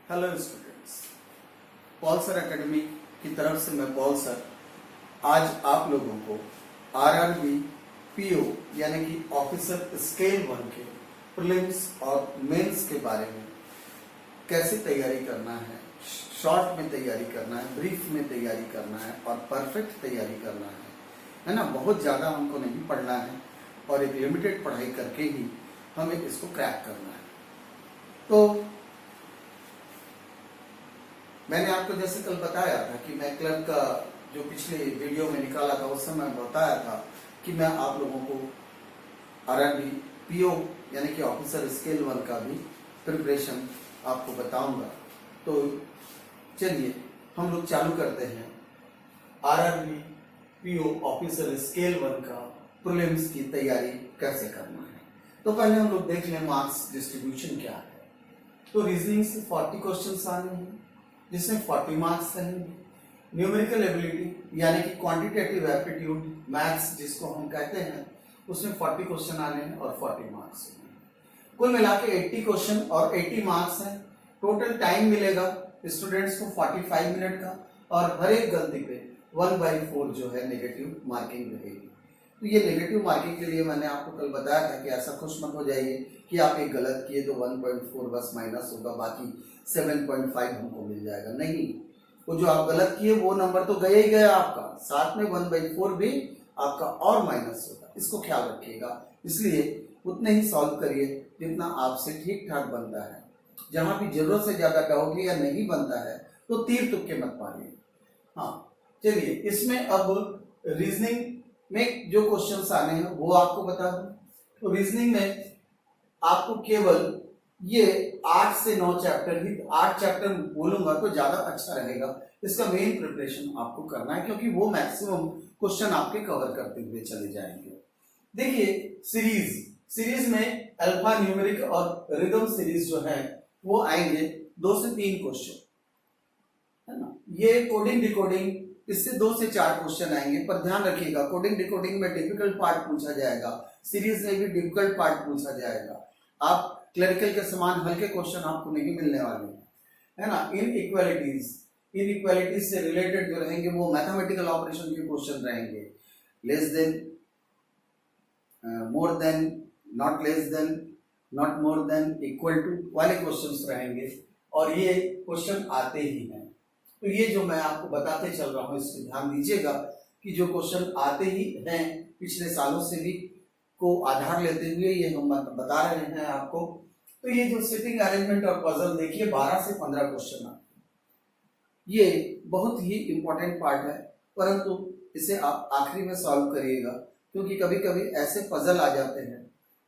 Hello students, Paul sir academy की तरफ से मैं पॉल सर आज आप लोगों को आरआरबी पीओ यानी कि ऑफिसर स्केल 1 के प्रीलिम्स और मेंस के बारे में कैसे तैयारी करना है, शॉर्ट में तैयारी करना है, ब्रीफ में तैयारी करना है और परफेक्ट तैयारी करना है ना। बहुत ज़्यादा हमको नहीं पढ़ना है और एक लिमिटेड पढ़ाई करके ही हमें इसको क्रैक करना है। तो मैंने आपको जैसे कल बताया था कि मैं क्लर्क का जो पिछले वीडियो में निकाला था उस समय बताया था कि मैं आप लोगों को आरआरबी पीओ यानी कि ऑफिसर स्केल 1 का भी प्रिपरेशन आपको बताऊंगा। तो चलिए हम लोग चालू करते हैं आरआरबी पीओ ऑफिसर स्केल 1 का प्रीलिम्स की तैयारी कैसे करना है। तो पहले हम लोग देख लें मार्क्स डिस्ट्रीब्यूशन क्या है। तो रीजनिंग से 40 क्वेश्चन आने हैं जिसमें 40 मार्क्स रहेंगे। न्यूमेरिकल एबिलिटी यानी कि क्वांटिटेटिव एप्टीट्यूड मैथ्स जिसको हम कहते हैं उसमें 40 क्वेश्चन आने हैं और 40 मार्क्स। कुल मिला के 80 क्वेश्चन और 80 मार्क्स हैं। टोटल टाइम मिलेगा स्टूडेंट्स को 45 मिनट का और हर एक गलती पे 1/4 जो है नेगेटिव मार्किंग रहेगी। तो ये नेगेटिव मार्किंग के लिए मैंने आपको कल बताया था कि ऐसा खुश मत हो जाइए कि आप एक गलत किए तो 1.4 बस माइनस होगा, बाकी 7.5 हमको मिल जाएगा। नहीं, वो जो आप गलत किए वो नंबर तो गया ही गया आपका, साथ में 1/4 भी आपका और माइनस होगा। इसको ख्याल रखिएगा, इसलिए उतने ही सॉल्व करिए जितना आपसे ठीक ठाक बनता है। जहां भी जरूरत से ज्यादा डाउट या नहीं बनता है तो तीर तुक्के मत मारिए। हाँ चलिए, इसमें अब रीजनिंग में जो क्वेश्चंस आने हैं वो आपको बता दूं। तो रीजनिंग में आपको केवल ये 8 से 9 चैप्टर ही, 8 चैप्टर बोलूंगा तो ज्यादा अच्छा रहेगा। इसका मेन प्रिपरेशन आपको करना है क्योंकि वो मैक्सिमम क्वेश्चन आपके कवर करते हुए चले जाएंगे। देखिए सीरीज में अल्फा न्यूमेरिक और रिदम सीरीज जो है वो आएंगे 2 से 3 क्वेश्चन, है ना। ये कोडिंग डिकोडिंग इससे 2 से 4 क्वेश्चन आएंगे, पर ध्यान रखिएगा कोडिंग डिकोडिंग में डिफिकल्ट पार्ट पूछा जाएगा, सीरीज में भी डिफिकल्ट पार्ट पूछा जाएगा। आप क्लरिकल के समान हल्के क्वेश्चन आपको नहीं मिलने वाले हैं, है ना। इनइक्वालिटीज से रिलेटेड जो रहेंगे वो मैथमेटिकल ऑपरेशन के क्वेश्चन रहेंगे। Less than, more than, not less than, not more than, equal to वाले क्वेश्चंस रहेंगे और ये क्वेश्चन आते ही हैं। तो ये जो मैं आपको बताते चल रहा हूँ इसमें ध्यान दीजिएगा कि जो क्वेश्चन आते ही हैं पिछले सालों से भी को आधार लेते हुए ये हम बता रहे हैं आपको। तो ये जो सिटिंग अरेंजमेंट और पजल देखिए 12 से 15 क्वेश्चन आते हैं। ये बहुत ही इंपॉर्टेंट पार्ट है, परंतु इसे आप आखिरी में सॉल्व करिएगा क्योंकि कभी कभी ऐसे पजल आ जाते हैं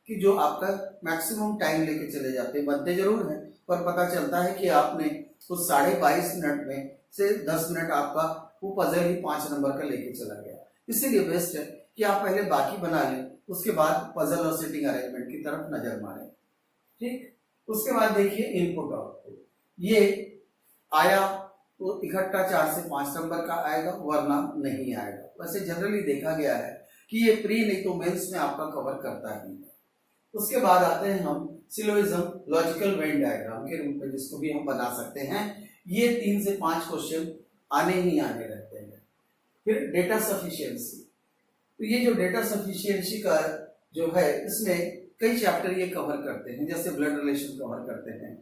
कि जो आपका मैक्सिमम टाइम लेके चले जाते हैं। बनते जरूर हैं पर पता चलता है कि आपने उस 22.5 मिनट में से 10 मिनट आपका वो पजल ही 5 नंबर का लेके चला गया। इसीलिए बेस्ट है कि आप पहले बाकी बना लें, उसके बाद पजल और सिटिंग अरेंजमेंट की तरफ नजर मारें। ठीक, उसके बाद देखिए इनपुट आउटपुट। ये आया तो इकट्ठा 4 से 5 नंबर का आएगा, वरना नहीं आएगा। वैसे जनरली देखा गया है कि ये प्री नहीं तो मेंस में आपका कवर करता ही है। उसके बाद आते हैं हम सिलोजिज्म लॉजिकल वेन डायग्राम के रूप में, जिसको भी हम बना सकते हैं। ये 3 से 5 क्वेश्चन आने ही आने रहते हैं। फिर डेटा सफिशिएंसी, तो ये जो डेटा सफिशिएंसी का जो है इसमें कई चैप्टर ये कवर करते हैं, जैसे ब्लड रिलेशन कवर करते हैं,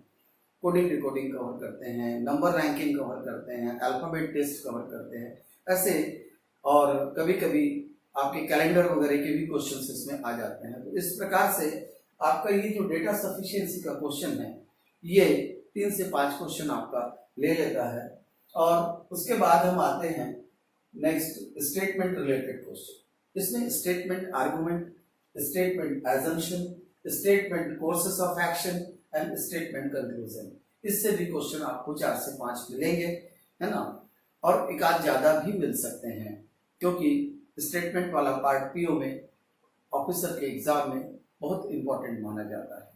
कोडिंग डिकोडिंग कवर करते हैं, नंबर रैंकिंग कवर करते हैं, अल्फाबेट टेस्ट कवर करते हैं ऐसे। और कभी कभी आपके कैलेंडर वगैरह के भी क्वेश्चन इसमें आ जाते हैं। तो इस प्रकार से आपका ये जो डेटा सफिशिएंसी का क्वेश्चन है ये 3 से 5 क्वेश्चन आपका ले लेता है। और उसके बाद हम आते हैं नेक्स्ट स्टेटमेंट रिलेटेड क्वेश्चन। इसमें statement argument, statement assumption, statement courses of action and statement conclusion, इससे भी क्वेश्चन आपको 4 से 5 मिलेंगे, है ना। और एक आध ज्यादा भी मिल सकते हैं क्योंकि स्टेटमेंट वाला पार्ट पीओ में ऑफिसर के एग्जाम में बहुत इंपॉर्टेंट माना जाता है।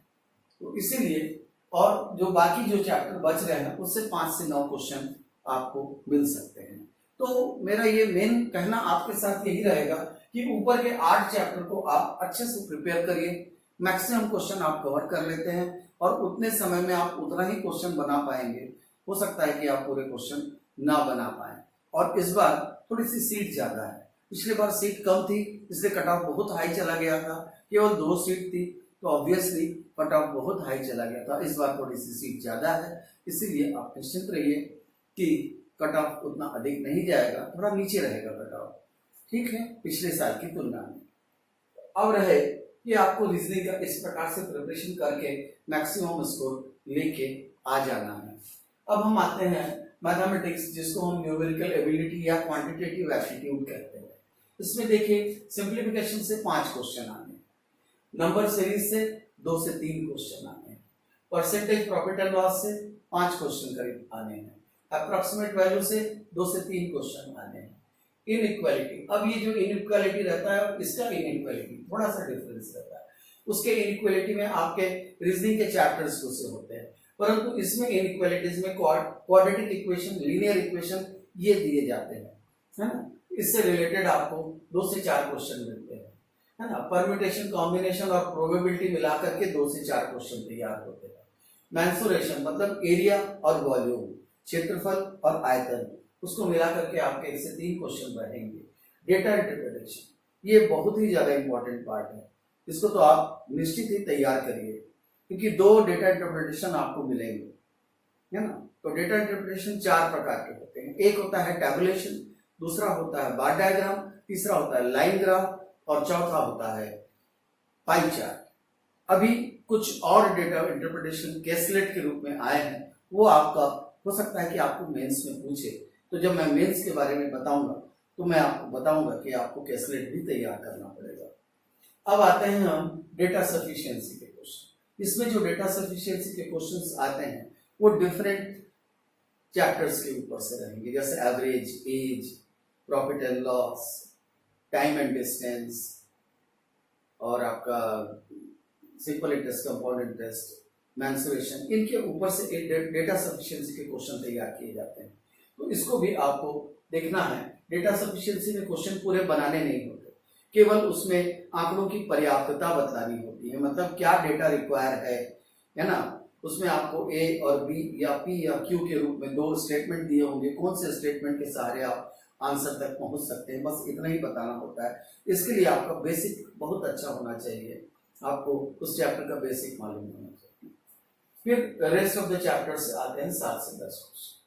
तो इसीलिए और जो बाकी जो चैप्टर बच रहे हैं उससे 5 से 9 क्वेश्चन आपको मिल सकते हैं। तो मेरा ये मेन कहना आपके साथ यही रहेगा कि ऊपर के 8 चैप्टर को आप अच्छे से प्रिपेयर करिए, मैक्सिमम क्वेश्चन आप कवर कर लेते हैं और उतने समय में आप उतना ही क्वेश्चन बना पाएंगे। हो सकता है कि आप पूरे क्वेश्चन ना बना पाए। और इस बार थोड़ी सी सीट ज्यादा है, पिछली बार सीट कम थी इसलिए कट ऑफ बहुत हाई चला गया था, केवल 2 सीट थी तो ऑब्वियसली कट ऑफ बहुत हाई चला गया था। इस बार थोड़ी सी सीट ज्यादा है, इसीलिए आप निश्चिंत रहिए कि कट ऑफ उतना अधिक नहीं जाएगा, थोड़ा नीचे रहेगा कट ऑफ, ठीक है, पिछले साल की तुलना में। अब रहे कि आपको रीजनिंग का इस प्रकार से प्रिपरेशन करके मैक्सिमम स्कोर लेके आ जाना है। अब हम आते हैं मैथमेटिक्स, जिसको हम न्यूमेरिकल एबिलिटी या क्वांटिटेटिव एप्टीट्यूड कहते हैं। इसमें देखिए सिंप्लीफिकेशन से 5 क्वेश्चन आने, नंबर सीरीज से 2 से 3 क्वेश्चन आने, परसेंटेज प्रॉफिट एंड लॉस से 5 क्वेश्चन करीब आने हैं, अप्रोक्सीमेट वैल्यू से 2 से 3 क्वेश्चन आने हैं। इनइक्वालिटी, अब ये जो इनइक्वालिटी रहता है इसका इनइक्वालिटी थोड़ा सा डिफरेंस रहता है। उसके इनइक्वालिटी में आपके रीजनिंग के चैप्टर्स से होते हैं, परंतु इसमें इनइक्वालिटीज में क्वाड्रेटिक इक्वेशन, लीनियर इक्वेशन ये दिए जाते हैं, है ना। इससे रिलेटेड आपको 2 से 4 क्वेश्चन मिलते हैं, है ना। परम्यूटेशन, कॉम्बिनेशन और प्रोबेबिलिटी मिलाकर के 2 से 4 क्वेश्चन तैयार होते हैं। मैंसुरेशन मतलब एरिया और वॉल्यूम, क्षेत्रफल और आयतन, उसको मिलाकर के आपके 1 से 3 क्वेश्चन रहेंगे। डेटा इंटरप्रिटेशन, ये बहुत ही ज्यादा इंपॉर्टेंट पार्ट है, इसको तो आप निश्चित ही तैयार करिए क्योंकि 2 डेटा इंटरप्रिटेशन आपको मिलेंगे, है ना। तो डेटा इंटरप्रिटेशन 4 प्रकार के होते हैं। एक होता है टैबुलेशन, दूसरा होता है बार डायग्राम, तीसरा होता है लाइन ग्राफ और चौथा होता है पाई चार्ट। अभी कुछ और डेटा इंटरप्रिटेशन कैसलेट के रूप में आए हैं, वो आपका हो सकता है कि आपको मेंस में पूछे, तो जब मैं मेंस के बारे में बताऊंगा तो मैं आपको बताऊंगा कि आपको कैसलेट भी तैयार करना पड़ेगा। अब आते हैं हम डेटा सफिशिएंसी के क्वेश्चन। इसमें जो डेटा सफिशिएंसी के क्वेश्चंस आते हैं वो डिफरेंट चैप्टर्स के ऊपर से रहेंगे, जैसे average, age, profit and loss, time and distance और आपका simple interest, compound interest, mensuration, इनके ऊपर से डेटा सफिशिएंसी के क्वेश्चन तैयार किए जाते हैं। तो इसको भी आपको देखना है। डेटा सफिशिएंसी में क्वेश्चन पूरे बनाने नहीं होते, केवल उसमें आंकड़ों की पर्याप्तता बतलानी होती है, मतलब क्या डेटा रिक्वायर है ना। उसमें आपको ए और बी या पी या क्यू के रूप में 2 स्टेटमेंट दिए होंगे, कौन से स्टेटमेंट के सहारे आप आंसर तक पहुंच सकते हैं, बस इतना ही बताना होता है। इसके लिए आपका बेसिक बहुत अच्छा होना चाहिए, आपको उस चैप्टर का बेसिक मालूम होना चाहिए। फिर रेस्ट ऑफ द चैप्टर से आते हैं 7 से 10 क्वेश्चन।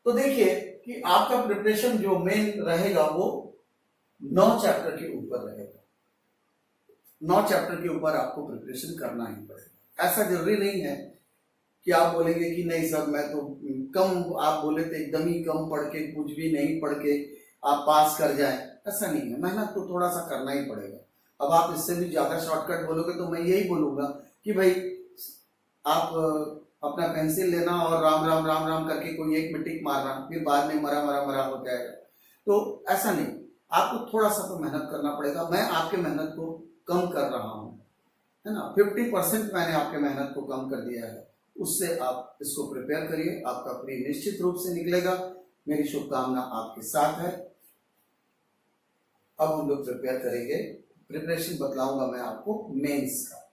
तो देखिए कि आपका प्रिपरेशन जो मेन रहेगा वो 9 चैप्टर के ऊपर रहेगा। 9 चैप्टर के ऊपर आपको प्रिपरेशन करना ही पड़ेगा। ऐसा जरूरी नहीं है कि आप बोलेंगे कि नहीं सर मैं तो कम, आप बोले तो एकदम ही कम पढ़ के, कुछ भी नहीं पढ़ के आप पास कर जाए, ऐसा नहीं है। मेहनत तो थोड़ा सा करना ही पड़ेगा। अब आप इससे भी ज्यादा शॉर्टकट बोलोगे तो मैं यही बोलूंगा कि भाई आप अपना पेंसिल लेना और राम राम राम राम करके कोई एक में टिक मारना, फिर बाद में मरा मरा मरा हो जाएगा, तो ऐसा नहीं। आपको थोड़ा सा तो मेहनत करना पड़ेगा। मैं आपके मेहनत को कम कर रहा हूँ, है ना। 50% मैंने आपके मेहनत को कम कर दिया है, उससे आप इसको प्रिपेयर करिए, आपका प्री निश्चित रूप से निकलेगा। मेरी शुभकामना आपके साथ है। अब हम लोग प्रिपेयर करेंगे, प्रिपरेशन बतलाऊंगा मैं आपको मेंस का।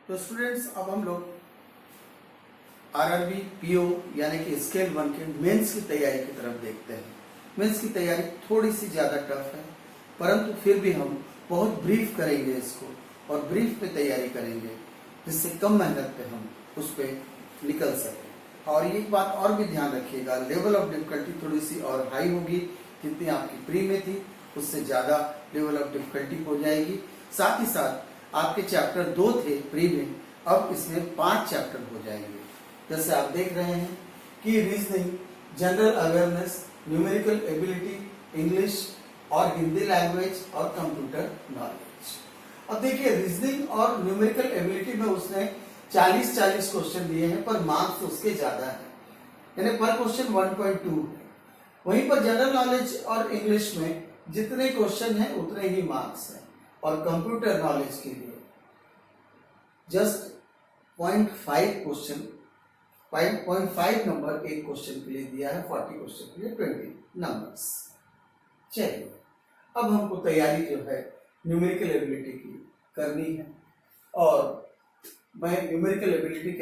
तो स्टूडेंट्स अब हम लोग आरआरबी पीओ यानी कि स्केल 1 के मेंस की तैयारी की तरफ देखते हैं। मेंस की तैयारी थोड़ी सी ज़्यादा टफ है, परंतु फिर भी हम बहुत ब्रीफ करेंगे इसको और ब्रीफ पे तैयारी करेंगे, जिससे कम मेहनत पे हम उस पर निकल सकें। और एक बात और भी ध्यान रखिएगा, लेवल ऑफ डिफिकल्टी थोड़ी सी और हाई होगी, जितनी आपकी प्री में थी उससे ज़्यादा लेवल ऑफ डिफिकल्टी हो जाएगी। साथ ही साथ आपके चैप्टर 2 थे प्री में, अब इसमें 5 चैप्टर हो जाएंगे। जैसे आप देख रहे हैं कि reasoning, general awareness, numerical ability, English और हिंदी लैंग्वेज और कंप्यूटर नॉलेज। अब देखिए रीजनिंग और न्यूमेरिकल एबिलिटी में उसने 40-40 क्वेश्चन दिए हैं, पर मार्क्स उसके ज्यादा है, यानी पर क्वेश्चन 1.2 है। वहीं पर जनरल नॉलेज और इंग्लिश में जितने क्वेश्चन हैं उतने ही मार्क्स हैं, और कंप्यूटर नॉलेज के लिए जस्ट 0.5 क्वेश्चन, 5.5 नंबर एक क्वेश्चन के लिए दिया है, 40 क्वेश्चन के लिए 20 नंबर्स। चलिए अब हमको तैयारी जो है न्यूमेरिकल एबिलिटी की करनी है, और मैं न्यूमेरिकल एबिलिटी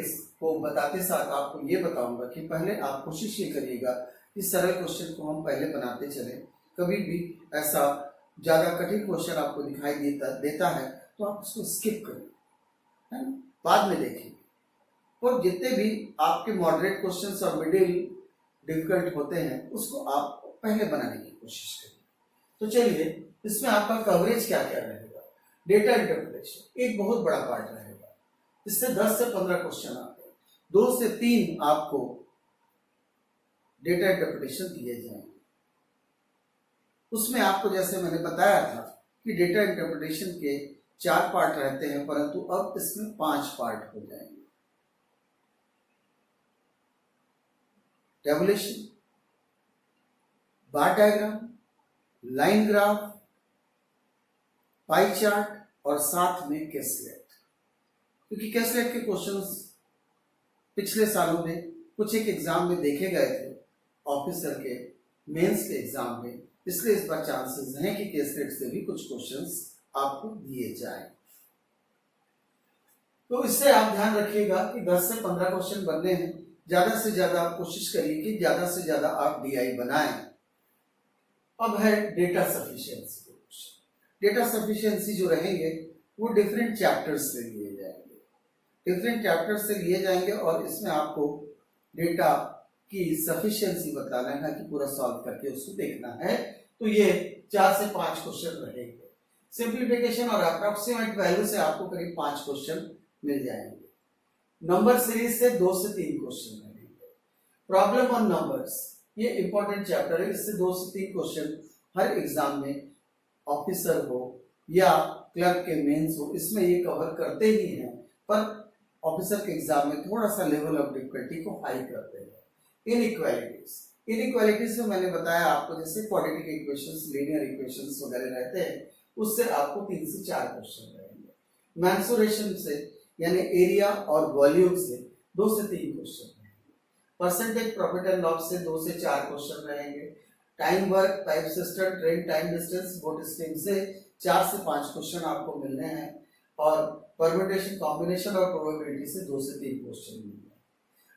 को बताते साथ आपको ये बताऊंगा कि पहले आप कोशिश ये करिएगा कि सरल क्वेश्चन को हम पहले बनाते चलें। कभी भी ऐसा ज़्यादा कठिन क्वेश्चन आपको दिखाई देता है तो आप उसको स्किप करें, है ना, बाद में देखें। और जितने भी आपके मॉडरेट क्वेश्चंस और मिडिल डिफिकल्ट होते हैं उसको आप पहले बनाने की कोशिश करें। तो चलिए, इसमें आपका कवरेज क्या क्या रहेगा। डेटा इंटरप्रिटेशन एक बहुत बड़ा पार्ट रहेगा, इससे 10 से 15 क्वेश्चन आते हैं, 2 से 3 आपको डेटा इंटरप्रिटेशन दिए जाएंगे। उसमें आपको जैसे मैंने बताया था कि डेटा इंटरप्रिटेशन के 4 पार्ट रहते हैं, परंतु अब इसमें 5 पार्ट हो जाएंगे। Tabulation, bar diagram, line graph, pie chart और साथ में कैसलेट। क्योंकि कैसलेट के क्वेश्चंस पिछले सालों में कुछ एक एग्जाम में देखे गए थे, ऑफिसर के मेंस के एग्जाम में, इसलिए इस बार चांसेस हैं कि कैसलेट से भी कुछ क्वेश्चंस आपको दिए जाएं। तो इससे आप ध्यान रखिएगा कि 10 से 15 क्वेश्चन बनने हैं। ज्यादा से ज्यादा आप कोशिश करिए कि ज्यादा से ज्यादा आप डीआई बनाएं। अब है डेटा सफिशिएंसी। डेटा सफिशिएंसी जो रहेंगे वो डिफरेंट चैप्टर्स से लिए जाएंगे, डिफरेंट चैप्टर्स से लिए जाएंगे, और इसमें आपको डेटा की सफिशिएंसी बताना है कि पूरा सॉल्व करके उसको देखना है। तो ये 4 से 5 क्वेश्चन रहेंगे। सिंप्लीफिकेशन और अप्रॉक्सीमेट वैल्यू से आपको करीब 5 क्वेश्चन मिल जाएंगे। नंबर सीरीज से 2 से 3 क्वेश्चन रहेंगे। प्रॉब्लम ऑन नंबर्स ये इंपॉर्टेंट चैप्टर है, इससे 2 से 3 क्वेश्चन हर एग्जाम में, ऑफिसर हो या क्लर्क के मेंस हो, इसमें ये कवर करते ही हैं, पर ऑफिसर के एग्जाम में थोड़ा सा लेवल ऑफ डिफिकल्टी को हाई करते हैं। इनइक्वालिटीज में मैंने बताया आपको, जैसे क्वाड्रेटिक इक्वेशंस, लीनियर इक्वेशंस वगैरह रहते हैं, उससे आपको 3 से 4 क्वेश्चन रहेंगे। मैंसुरेशन से यानी एरिया और वॉल्यूम से 2 से 3 क्वेश्चन रहेंगे। परसेंटेज प्रॉफिट एंड लॉस से 2 से 4 क्वेश्चन रहेंगे। Time work, time system, train time distance, boat stream से 4 से 5 क्वेश्चन आपको मिलने हैं, और परम्यूटेशन, कॉम्बिनेशन और प्रोबेबिलिटी से 2 से 3 क्वेश्चन मिलने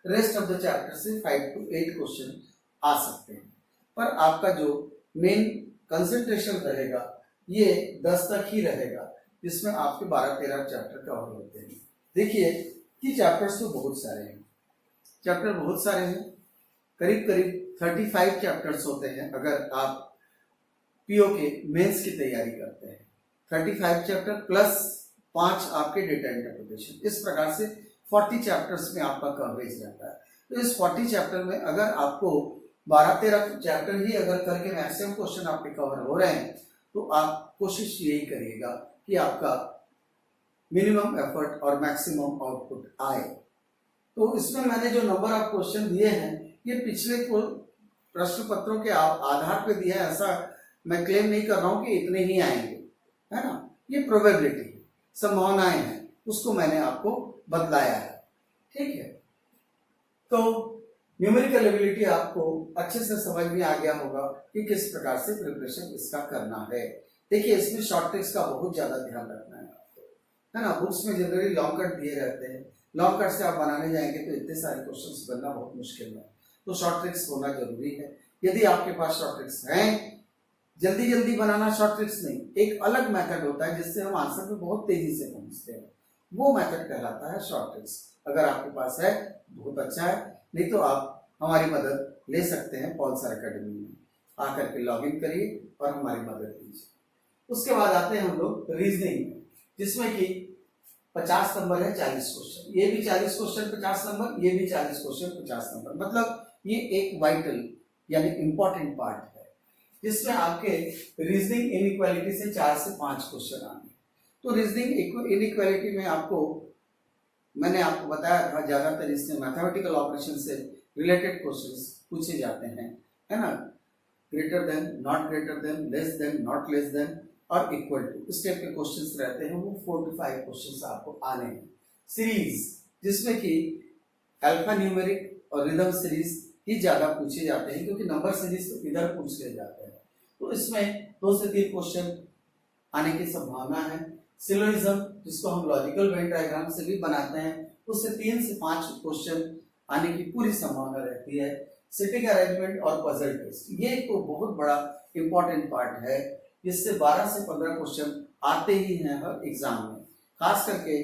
हैं। रेस्ट ऑफ द चैप्टर से 5 to 8 क्वेश्चन आ सकते हैं, पर आपका जो मेन कंसंट्रेशन रहेगा ये 10 तक ही रहेगा, जिसमें आपके 12-13 चैप्टर कवर होते हैं। देखिए कि चैप्टर्स तो बहुत सारे हैं, चैप्टर बहुत सारे हैं, करीब करीब 35 चैप्टर्स होते हैं अगर आप पीओ के मेंस की तैयारी करते हैं। 35 चैप्टर प्लस 5 आपके डेटा इंटरप्रिटेशन, इस प्रकार से 40 चैप्टर्स में आपका कवरेज रहता है। तो इस 40 चैप्टर में अगर आपको 12-13 चैप्टर ही अगर करके मैक्सिमम क्वेश्चन आपके कवर हो रहे हैं, तो आप कोशिश यही करिएगा कि आपका मिनिमम एफर्ट और मैक्सिमम आउटपुट आए। तो इसमें मैंने जो नंबर ऑफ क्वेश्चन दिए हैं ये पिछले प्रश्न पत्रों के आधार पर दिया है, ऐसा मैं क्लेम नहीं कर रहा हूं कि इतने ही आएंगे, है ना, ये प्रोबेबिलिटी, संभावनाएं हैं, उसको मैंने आपको बतलाया है, ठीक है। तो न्यूमेरिकल एबिलिटी आपको अच्छे से समझ में आ गया होगा कि किस प्रकार से प्रिपरेशन इसका करना है। देखिए इसमें शॉर्ट ट्रिक्स का बहुत ज्यादा ध्यान रखना है आपको, है ना। बुक्स में जनरली लॉन्ग कट दिए रहते हैं, लॉन्ग कट से आप बनाने जाएंगे तो इतने सारे क्वेश्चंस बनना बहुत मुश्किल है, तो शॉर्ट ट्रिक्स होना जरूरी है। यदि आपके पास शॉर्ट ट्रिक्स हैं, जल्दी जल्दी बनाना शॉर्ट ट्रिक्स नहीं, एक अलग मेथड होता है जिससे हम आंसर पे बहुत तेजी से पहुंचते हैं, वो मेथड कहलाता है शॉर्ट ट्रिक्स। अगर आपके पास है बहुत अच्छा है, नहीं तो आप हमारी मदद ले सकते हैं पॉल सर एकेडमी में आकर के लॉग इन करिए और हमारी मदद लीजिए। उसके बाद आते हैं हम लोग रीजनिंग में, जिसमें कि 50 नंबर है, 40 क्वेश्चन, ये भी 40 क्वेश्चन 50 नंबर, ये भी 40 क्वेश्चन 50 नंबर, मतलब ये एक वाइटल यानी इंपॉर्टेंट पार्ट है, जिसमें आपके रीजनिंग इनइक्वालिटी से 4 से 5 क्वेश्चन आएंगे। तो रीजनिंग इनइक्वालिटी में आपको मैंने आपको बताया था ज्यादातर इसमें मैथमेटिकल ऑपरेशन से रिलेटेड क्वेश्चंस पूछे जाते हैं, है ना, greater than, not greater than, less than, not less then और इक्वल टू, इस टाइप के क्वेश्चंस रहते हैं। वो 4 to 5 क्वेश्चंस आपको आने हैं। सीरीज जिसमें कि अल्फा न्यूमेरिक और रिदम सीरीज ही ज्यादा पूछे जाते हैं, क्योंकि नंबर सीरीज तो इधर पूछ ले जाते हैं। तो इसमें 2 से 3 क्वेश्चन आने की संभावना है। सिलोइज्म, जिसको हम लॉजिकल वेन डायग्राम से भी बनाते हैं, उससे 3 से 5 क्वेश्चन आने की पूरी संभावना रहती है। सिटिंग अरेंजमेंट और पजल टेस्ट, ये तो बहुत बड़ा इंपॉर्टेंट पार्ट है, जिससे 12 से 15 क्वेश्चन आते ही हैं हर एग्जाम में। खास करके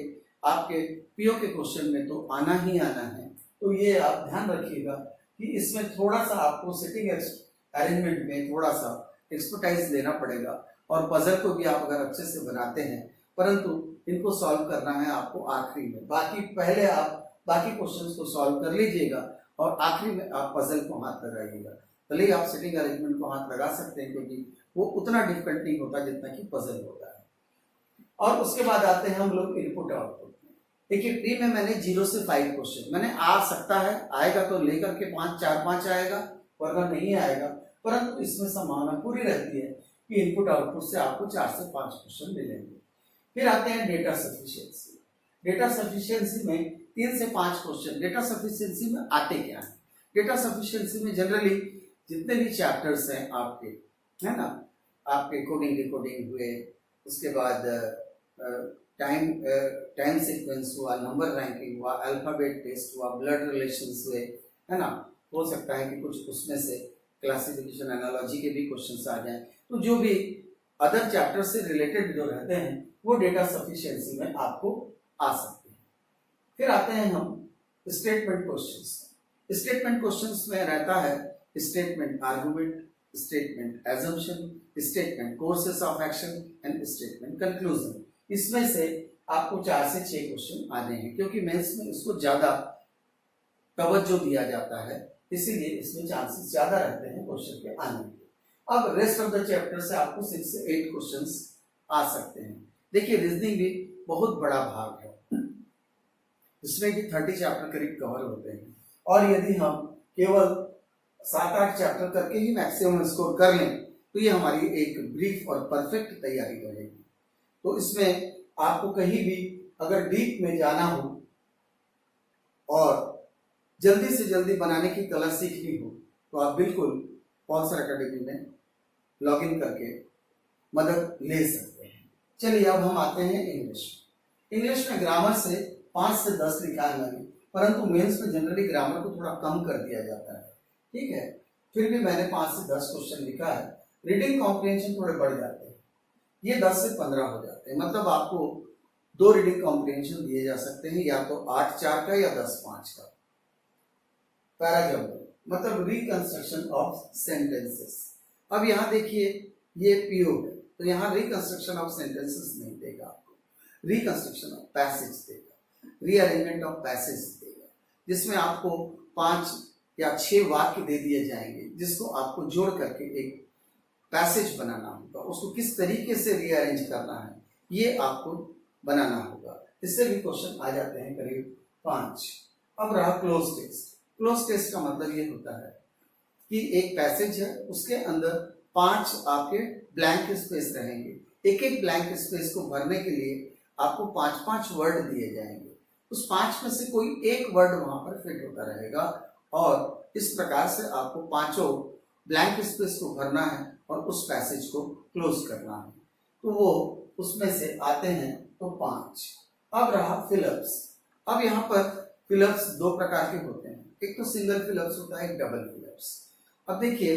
आपके पीओ के क्वेश्चन में तो आना ही आना है। तो ये आप ध्यान रखिएगा कि इसमें थोड़ा सा आपको सिटिंग अरेंजमेंट में थोड़ा सा एक्सपर्टाइज लेना पड़ेगा, और पजल को भी आप अगर अच्छे से बनाते हैं, परंतु इनको सॉल्व करना है आपको आखिरी में। बाकी पहले आप बाकी क्वेश्चंस को सॉल्व कर लीजिएगा और आखिरी में आप पजल को हाथ लगाइएगा। भले ही आप सिटिंग अरेंजमेंट को हाथ लगा सकते हैं, क्योंकि वो उतना डिफिकल्ट नहीं होता जितना कि पजल होता है। और उसके बाद आते हैं हम लोग इनपुट आउटपुट में। देखिए, प्री में मैंने 0 से 5 क्वेश्चन मैंने आ सकता है, आएगा तो लेकर के 4-5 आएगा, वरना नहीं आएगा, परंतु इसमें संभावना पूरी रहती है कि इनपुट आउटपुट से आपको 4 से 5 क्वेश्चन मिलेंगे। फिर आते हैं डेटा सफिशिएंसी। डेटा सफिशिएंसी में 3 से 5 क्वेश्चन डेटा सफिशिएंसी में आते क्या है। डेटा सफिशिएंसी में जनरली जितने भी चैप्टर्स हैं आपके, है ना, आपके कोडिंग डिकोडिंग हुए, उसके बाद टाइम सीक्वेंस हुआ, नंबर रैंकिंग हुआ, अल्फाबेट टेस्ट हुआ, ब्लड रिलेशंस हुए, है ना, हो सकता है कि कुछ उसमें से क्लासिफिकेशन एनालॉजी के भी क्वेश्चंस आ जाएं। तो जो भी अदर चैप्टर से रिलेटेड जो रहते हैं वो डेटा सफिशिएंसी में आपको आ सकते हैं। फिर आते हैं हम स्टेटमेंट क्वेश्चंस। स्टेटमेंट क्वेश्चंस में रहता है statement argument, statement assumption, statement courses of action and statement conclusion. इसमें से आपको 4 से 6 क्वेश्चन आने हैं, क्योंकि मेंस में इसको ज्यादा तवज्जो दिया जाता है, इसीलिए इसमें चांसेस ज्यादा रहते हैं क्वेश्चन के आने के। अब रेस्ट ऑफ द चैप्टर से आपको 6 से 8 क्वेश्चंस आ सकते हैं। देखिए, रीजनिंग भी बहुत बड़ा भाग है, इसमें भी 30 चैप्टर करीब कवर होते हैं, और यदि हम केवल 7-8 चैप्टर करके ही मैक्सिमम स्कोर कर लें तो ये हमारी एक ब्रीफ और परफेक्ट तैयारी रहेगी। तो इसमें आपको कहीं भी अगर डीप में जाना हो और जल्दी से जल्दी बनाने की कला सीखनी हो तो आप बिल्कुल पॉल सर एकेडमी में लॉगिन करके मदद ले सकते हैं। चलिए, अब हम आते हैं इंग्लिश। इंग्लिश में ग्रामर से 5 से 10 लिखा है मैंने, परंतु मेंस में जनरली ग्रामर को थोड़ा कम कर दिया जाता है, ठीक है। फिर भी मैंने 5 से 10 क्वेश्चन लिखा है। रीडिंग कॉम्प्रिहेंशन थोड़े बढ़ जाते हैं, ये 10 से 15 हो जाते हैं। मतलब आपको 2 रीडिंग कॉम्प्रिहेंशन दिए जा सकते हैं, या तो 8-4 का या 10-5 का। पैराग्राफ मतलब रिकंस्ट्रक्शन ऑफ सेंटेंसेस। अब यहाँ देखिए, ये पीओ है, तो यहाँ रिकंस्ट्रक्शन ऑफ सेंटेंसेस नहीं देगा आपको, रिकंस्ट्रक्शन ऑफ पैसेज देगा, रीअरेंजमेंट ऑफ पैसेज देगा, जिसमें आपको 5 या 6 वाक्य दे दिए जाएंगे, जिसको आपको जोड़ करके एक पैसेज बनाना होगा। उसको किस तरीके से रीअरेंज करना है ये आपको बनाना होगा। इससे भी क्वेश्चन आ जाते हैं करीब 5। अब रहा क्लोज टेस्ट। क्लोज टेस्ट का मतलब ये होता है कि एक पैसेज है, उसके अंदर 5 आपके ब्लैंक स्पेस रहेंगे। एक एक ब्लैंक स्पेस को भरने के लिए आपको 5-5 वर्ड दिए जाएंगे। उस 5 में से कोई एक वर्ड वहां पर फिट होता रहेगा, और इस प्रकार से आपको 5 ब्लैंक स्पेस को भरना है और उस पैसेज को क्लोज करना है। तो वो उसमें से आते हैं तो 5। अब रहा फिलअप्स। अब यहाँ पर फिलअप्स 2 प्रकार के होते हैं, एक तो सिंगल फिलअप्स होता है, एक डबल फिलअप्स। अब देखिए,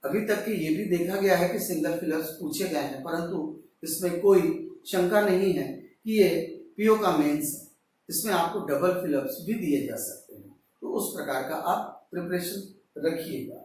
अभी तक के ये भी देखा गया है कि सिंगल फिलअप्स पूछे गए हैं, परंतु इसमें कोई शंका नहीं है कि ये पीओ का मेंस है, इसमें आपको डबल फिलअप्स भी दिए जा सकते हैं। तो उस प्रकार का आप प्रिपरेशन रखिएगा।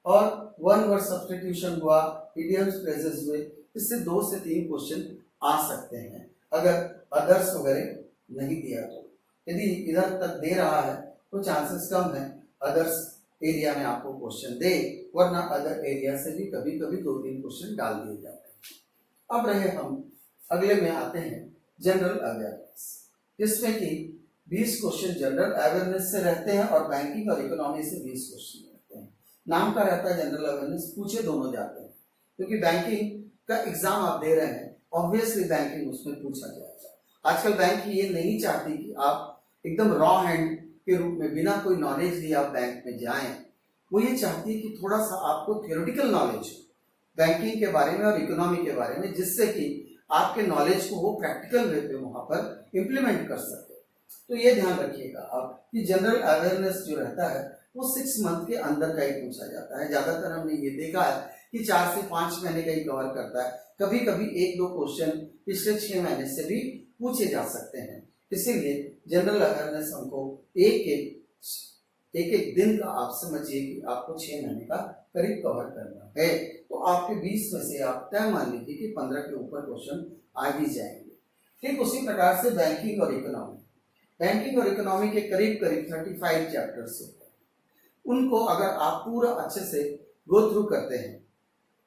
और वन वर्ड सब्स्टिट्यूशन हुआ, इडियम्स फ्रेजेस हुए, इससे 2 से 3 क्वेश्चन आ सकते हैं अगर अदर्स वगैरह नहीं दिया तो। यदि इधर तक दे रहा है तो चांसेस कम है अदर्स एरिया में आपको क्वेश्चन दे, वरना अदर एरिया से भी कभी कभी 2-3 क्वेश्चन डाल दिए जाते हैं। अब रहे हम अगले में आते हैं जनरल अवेयरनेस, जिसमें कि 20 क्वेश्चन जनरल अवेयरनेस से रहते हैं और बैंकिंग और इकोनॉमी से 20 क्वेश्चन रहते हैं। नाम का रहता है जनरल अवेयरनेस, पूछे दोनों जाते हैं, क्योंकि बैंकिंग का एग्जाम आप दे रहे हैं, ऑब्वियसली बैंकिंग उसमें पूछा जाएगा। आजकल बैंक ये नहीं चाहती कि आप एकदम रॉ हैंड के रूप में बिना कोई नॉलेज लिए आप बैंक में जाएं, वो ये चाहती है कि थोड़ा सा आपको थियोरेटिकल नॉलेज हो बैंकिंग के बारे में और इकोनॉमी के बारे में, जिससे कि आपके नॉलेज को वो प्रैक्टिकल वे पे वहां पर इम्प्लीमेंट कर सके। तो ये ध्यान रखिएगा आप कि जनरल अवेयरनेस जो रहता है वो 6 मंथ के अंदर का ही पूछा जाता है। ज्यादातर हमने ये देखा है कि 4 से 5 महीने का ही कवर करता है। कभी कभी 1-2 क्वेश्चन पिछले 6 महीने से भी पूछे जा सकते हैं। इसीलिए जनरल अवेयरनेस हमको एक दिन का आप समझिए कि आपको 6 महीने का करीब कवर करना है। तो आपके 20 में से आप तय मान लीजिए कि 15 के ऊपर क्वेश्चन आ ही जाएंगे। ठीक उसी प्रकार से बैंकिंग और इकोनॉमी के करीब 35 चैप्टर्स होते हैं। उनको अगर आप पूरा अच्छे से गो थ्रू करते हैं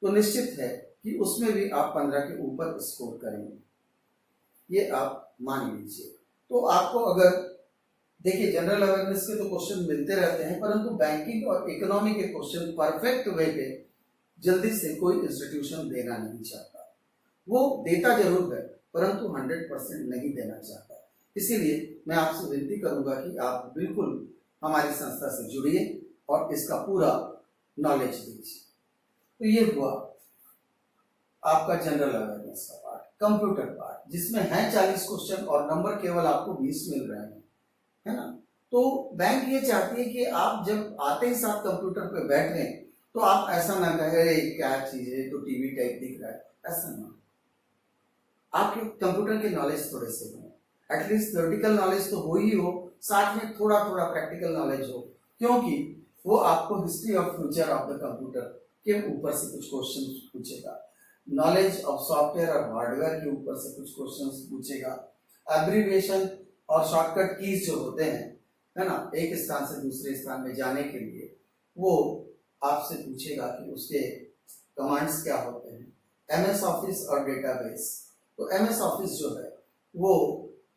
तो निश्चित है कि उसमें भी आप 15 के ऊपर स्कोर करेंगे, ये आप मान लीजिए। तो आपको अगर देखिए जनरल अवेयरनेस के तो क्वेश्चन मिलते रहते हैं, परंतु बैंकिंग और इकोनॉमी के क्वेश्चन परफेक्ट वे पे जल्दी से कोई इंस्टीट्यूशन देना नहीं चाहता। वो देता जरूर है परंतु 100% नहीं देना चाहता। इसीलिए मैं आपसे विनती करूंगा कि आप बिल्कुल हमारी संस्था से जुड़िए और इसका पूरा नॉलेज दीजिए। तो ये हुआ आपका जनरल अवेयरनेस का पार्ट। कंप्यूटर पार्ट जिसमें है 40 क्वेश्चन और नंबर केवल आपको 20 मिल रहे हैं, है ना। तो बैंक ये चाहती है कि आप जब आते ही साथ कंप्यूटर पे बैठ रहे तो आप ऐसा ना कहे अरे क्या चीज है तो टीवी टाइप दिख रहा है, ऐसा ना। आपके कंप्यूटर के नॉलेज थोड़े से हो, एटलीस्ट थ्योरेटिकल नॉलेज तो हो ही हो, साथ में थोड़ा थोड़ा प्रैक्टिकल नॉलेज हो, क्योंकि वो आपको history of future of the computer के ऊपर से कुछ क्वेश्चन पूछेगा, नॉलेज ऑफ सॉफ्टवेयर और हार्डवेयर के ऊपर से कुछ क्वेश्चन पूछेगा, एब्रिविएशन और शॉर्टकट कीज जो होते हैं, है ना, एक स्थान से दूसरे स्थान में जाने के लिए वो आपसे पूछेगा कि उसके कमांड्स क्या होते हैं। एमएस ऑफिस और डेटाबेस, तो एमएस ऑफिस जो है वो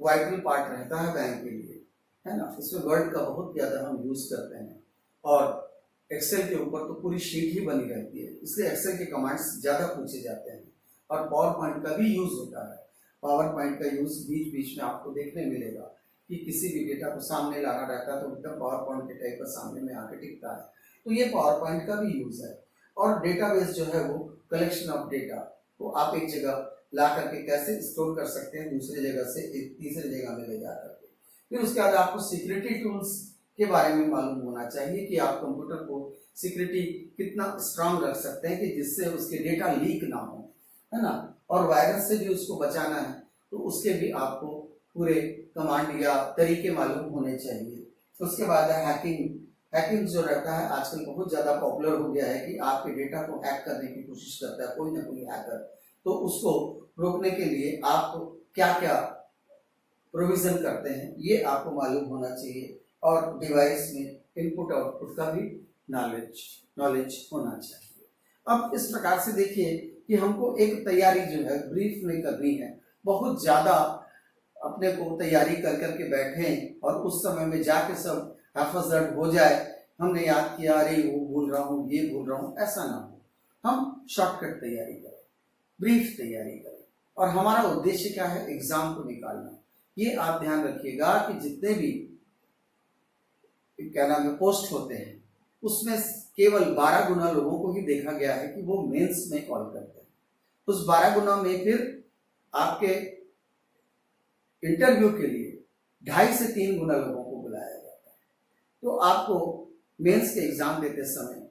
वाइटल पार्ट रहता है बैंक के लिए, है ना। इसमें वर्ड का बहुत ज्यादा हम यूज करते हैं और एक्सेल के ऊपर तो पूरी शीट ही बनी रहती है, इसलिए एक्सेल के कमांड्स ज्यादा पूछे जाते हैं। और पावर पॉइंट का भी यूज होता है। पावर पॉइंट का यूज बीच बीच में आपको देखने मिलेगा कि किसी भी डेटा को सामने लाना रहता है तो एकदम पावर पॉइंट के टाइप का सामने में आके टिकता है, तो ये पावर पॉइंट का भी यूज है। और डेटाबेस जो है वो कलेक्शन ऑफ डेटा को आप एक जगह ला करके कैसे स्टोर कर सकते हैं दूसरी जगह से एक तीसरी जगह में ले जा करके। फिर उसके बाद आपको सिक्योरिटी टूल्स के बारे में मालूम होना चाहिए कि आप कंप्यूटर को सिक्योरिटी कितना स्ट्रांग रख सकते हैं कि जिससे उसके डेटा लीक ना हो, है ना। और वायरस से भी उसको बचाना है तो उसके भी आपको पूरे कमांड या तरीके मालूम होने चाहिए। उसके बाद है हैकिंग जो रहता है आजकल बहुत ज्यादा पॉपुलर हो गया है कि आपके डेटा को हैक करने की कोशिश करता है कोई ना कोई हैकर, तो उसको रोकने के लिए आप क्या क्या प्रोविजन करते हैं ये आपको मालूम होना चाहिए। और डिवाइस में इनपुट आउटपुट का भी नॉलेज होना चाहिए। अब इस प्रकार से देखिए कि हमको एक तैयारी जो है ब्रीफ में करनी है, बहुत ज्यादा अपने को तैयारी कर करके बैठे और उस समय में जाके सब हैफजर्ड हो जाए, हमने याद किया अरे वो भूल रहा हूँ ये भूल रहा हूँ, ऐसा ना हो। हम शॉर्टकट तैयारी करें, ब्रीफ तैयारी करें और हमारा उद्देश्य क्या है, एग्जाम को निकालना। ये आप ध्यान रखिएगा कि जितने भी क्या नाम है पोस्ट होते हैं उसमें केवल 12 गुना लोगों को ही देखा गया है कि वो मेंस में कॉल करते हैं। उस 12 गुना में फिर आपके इंटरव्यू के लिए 2.5 से 3 गुना लोगों को बुलाया जाता है। तो आपको मेंस के एग्जाम देते समय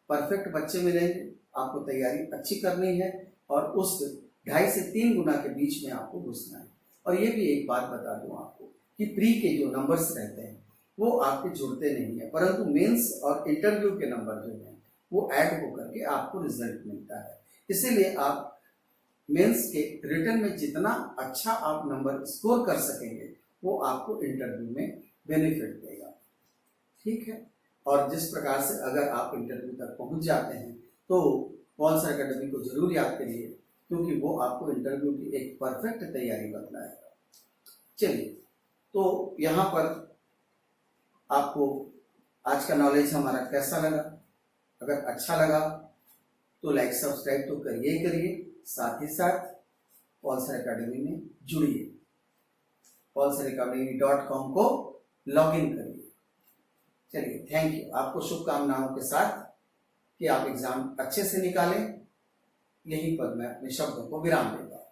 परफेक्ट बच्चे मिलेंगे, आपको तैयारी अच्छी करनी है और उस 2.5 से 3 गुना के बीच में आपको घुसना है। और ये भी एक बात बता दूं आपको कि प्री के जो नंबर्स रहते हैं वो आपके जुड़ते नहीं है, परंतु मेंस और इंटरव्यू के नंबर जो है वो ऐड होकर के आपको रिजल्ट मिलता है। इसीलिए आप मेंस के रिटर्न में जितना अच्छा आप नंबर स्कोर कर सकेंगे वो आपको इंटरव्यू में बेनिफिट देगा, ठीक है। और जिस प्रकार से अगर आप इंटरव्यू तक पहुंच जाते हैं तो पॉल्सर एकेडमी को जरूर याद करिए, क्योंकि वो आपको इंटरव्यू की एक परफेक्ट तैयारी बताएगा। चलिए, तो यहाँ पर आपको आज का नॉलेज हमारा कैसा लगा? अगर अच्छा लगा तो लाइक सब्सक्राइब तो करिए, साथ ही साथ पॉल्सर एकेडमी में जुड़िए। पॉल्सर एकेडमी.com को लॉग इन करिए। चलिए, थैंक यू। आपको शुभकामनाओं के साथ कि आप एग्जाम अच्छे से निकालें। यहीं पर मैं अपने शब्दों को विराम देता हूं।